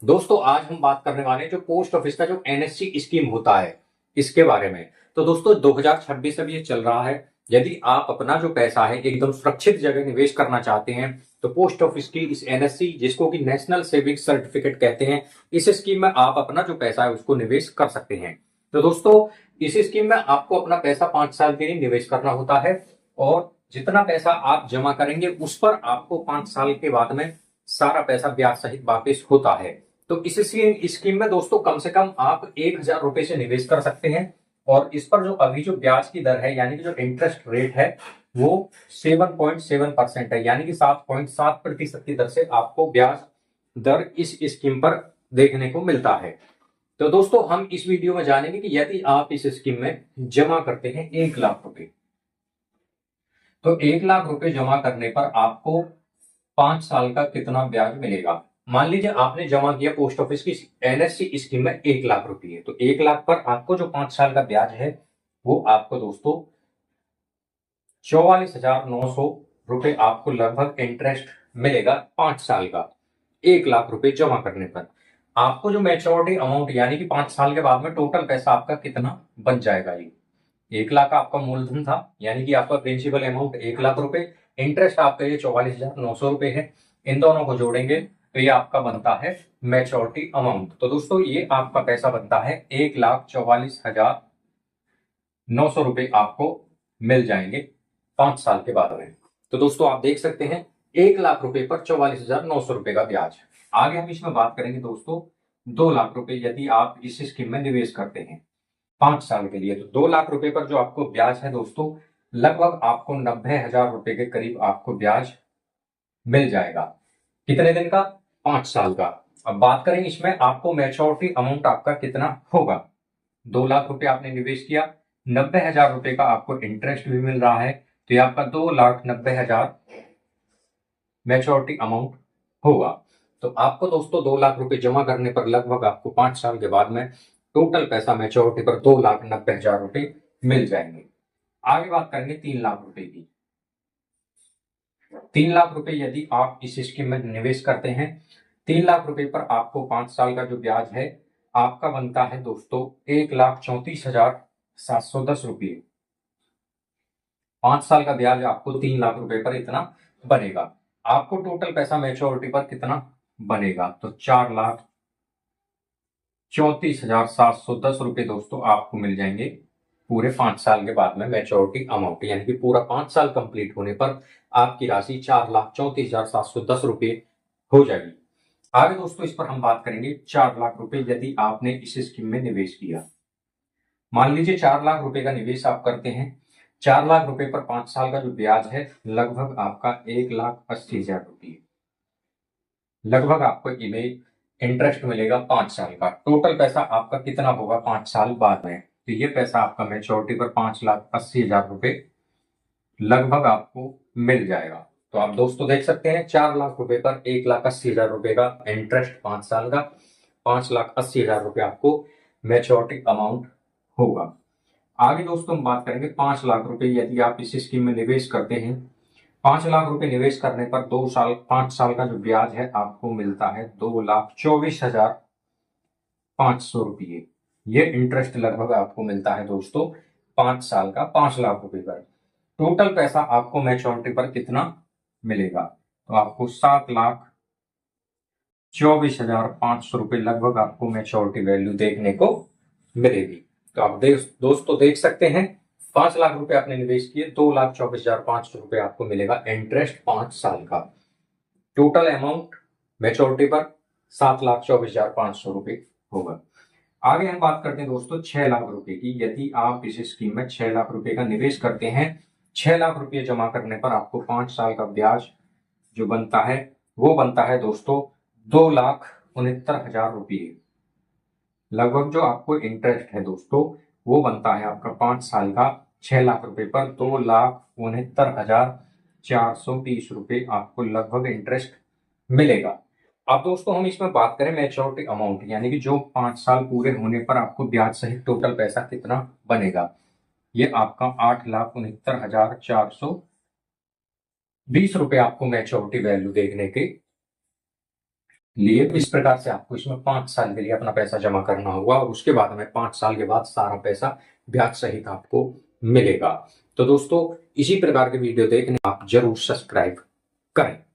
दोस्तों आज हम बात करने वाले हैं जो पोस्ट ऑफिस का जो एनएससी स्कीम होता है इसके बारे में। तो दोस्तों 2026 अब ये चल रहा है। यदि आप अपना जो पैसा है एकदम सुरक्षित जगह निवेश करना चाहते हैं तो पोस्ट ऑफिस की इस एनएससी जिसको कि नेशनल सेविंग सर्टिफिकेट कहते हैं, इस स्कीम में आप अपना जो पैसा है उसको निवेश कर सकते हैं। तो दोस्तों इस स्कीम में आपको अपना पैसा 5 साल के लिए निवेश करना होता है और जितना पैसा आप जमा करेंगे उस पर आपको 5 साल के बाद में सारा पैसा ब्याज सहित वापस होता है। तो इस स्कीम में दोस्तों कम से कम आप 1,000 रुपए से निवेश कर सकते हैं और इस पर जो अभी जो ब्याज की दर है यानी कि जो इंटरेस्ट रेट है वो 7.7% है, यानी कि 7.7% की दर से आपको ब्याज दर इस स्कीम पर देखने को मिलता है। तो दोस्तों हम इस वीडियो में जानेंगे कि यदि आप इस स्कीम में जमा करते हैं 1,00,000 रुपए, तो 1,00,000 रुपए जमा करने पर आपको 5 साल का कितना ब्याज मिलेगा। मान लीजिए आपने जमा किया पोस्ट ऑफिस की एनएससी स्कीम में 1,00,000 रुपए, तो 1,00,000 पर आपको जो 5 साल का ब्याज है वो आपको दोस्तों 44,900 रुपए आपको लगभग इंटरेस्ट मिलेगा 5 साल का। 1,00,000 रुपए जमा करने पर आपको जो मैच्योरिटी अमाउंट यानी कि 5 साल के बाद में टोटल पैसा आपका कितना बन जाएगा। ये 1,00,000 आपका मूलधन था यानी कि आपका प्रिंसिपल अमाउंट 1,00,000 रुपए, इंटरेस्ट आपका ये 44,900 रुपए है। इन दोनों को जोड़ेंगे तो ये आपका बनता है मैच्योरिटी अमाउंट। तो दोस्तों ये आपका पैसा बनता है 1,44,900 रुपए आपको मिल जाएंगे 5 साल के बाद में। तो दोस्तों आप देख सकते हैं 1,00,000 रुपए पर 44,900 रुपए का ब्याज। आगे हम इसमें बात करेंगे दोस्तों 2,00,000 रुपए यदि आप इस स्कीम में निवेश करते हैं 5 साल के लिए, तो 2,00,000 रुपए पर जो आपको ब्याज है दोस्तों लगभग आपको 90,000 रुपए के करीब आपको ब्याज मिल जाएगा। कितने दिन का? 5 साल का। अब बात करें इसमें आपको मैच्योरिटी अमाउंट आपका कितना होगा। 2,00,000 रुपए आपने निवेश किया, 90,000 रुपए का आपको इंटरेस्ट भी मिल रहा है, तो ये आपका 2,90,000 मैच्योरिटी अमाउंट होगा। तो आपको दोस्तों 2,00,000 रुपए जमा करने पर लगभग आपको 5 साल के बाद में टोटल पैसा मैच्योरिटी पर 2,90,000 रुपए मिल जाएंगे। आगे बात करेंगे 3,00,000 रुपए की। 3,00,000 रुपए यदि आप इस स्कीम में निवेश करते हैं, 3,00,000 रुपए पर आपको 5 साल का जो ब्याज है आपका बनता है दोस्तों 1,34,710 रुपये। 5 साल का ब्याज आपको 3,00,000 रुपए पर इतना बनेगा। आपको टोटल पैसा मैच्योरिटी पर कितना बनेगा, तो 4,34,710 रुपए दोस्तों आपको मिल जाएंगे पूरे 5 साल के बाद में मैच्योरिटी अमाउंट, यानी कि पूरा 5 साल कंप्लीट होने पर आपकी राशि 4,34,710 रुपए हो जाएगी। आगे दोस्तों इस पर हम बात करेंगे 4,00,000 रुपए यदि आपने इस स्कीम में निवेश किया। मान लीजिए 4,00,000 रुपए का निवेश आप करते हैं, 4,00,000 रुपए पर 5 साल का जो ब्याज है लगभग आपका 1,80,000 रुपये, लगभग आपको इमेज इंटरेस्ट मिलेगा 5 साल का। टोटल पैसा आपका कितना होगा 5 साल बाद में, तो ये पैसा आपका मैच्योरिटी पर 5,80,000 रुपए लगभग आपको मिल जाएगा। तो आप दोस्तों देख सकते हैं 4,00,000 रुपए पर 1,80,000 रुपए का इंटरेस्ट 5 साल का, 5,80,000 रुपए आपको मैच्योरिटी अमाउंट होगा। आगे दोस्तों हम बात करेंगे 5,00,000 रुपए यदि आप इस स्कीम में निवेश करते हैं। 5,00,000 रुपए निवेश करने पर 5 साल का जो ब्याज है आपको मिलता है 2,24,500 रुपये। ये इंटरेस्ट लगभग आपको मिलता है दोस्तों 5 साल का 5,00,000 रुपए पर। टोटल पैसा आपको मैच्योरिटी पर कितना मिलेगा, तो आपको 7,24,500 रुपये लगभग आपको मैच्योरिटी वैल्यू देखने को मिलेगी। तो आप दोस्तों देख सकते हैं 5,00,000 रुपए आपने निवेश किए, 2,24,500 रुपये आपको मिलेगा इंटरेस्ट 5 साल का। टोटल अमाउंट मैच्योरिटी पर 7,24,500 रुपये होगा। आगे हम बात करते हैं दोस्तों 6,00,000 रुपए की। यदि आप इस स्कीम में 6,00,000 रुपए का निवेश करते हैं, 6,00,000 रुपए जमा करने पर आपको 5 साल का ब्याज जो बनता है वो बनता है दोस्तों 2,69,000 रुपये। लगभग जो आपको इंटरेस्ट है दोस्तों वो बनता है आपका 5 साल का 6,00,000 रुपए पर 2,69,420 रुपये आपको लगभग इंटरेस्ट मिलेगा। अब दोस्तों हम इसमें बात करें मैच्योरिटी अमाउंट यानी कि जो 5 साल पूरे होने पर आपको ब्याज सहित टोटल पैसा कितना बनेगा। ये आपका 8,69,420 रुपये आपको मैच्योरिटी वैल्यू देखने के लिए। तो इस प्रकार से आपको इसमें 5 साल के लिए अपना पैसा जमा करना होगा और उसके बाद में 5 साल के बाद सारा पैसा ब्याज सहित आपको मिलेगा। तो दोस्तों इसी प्रकार के वीडियो देखने आप जरूर सब्सक्राइब करें।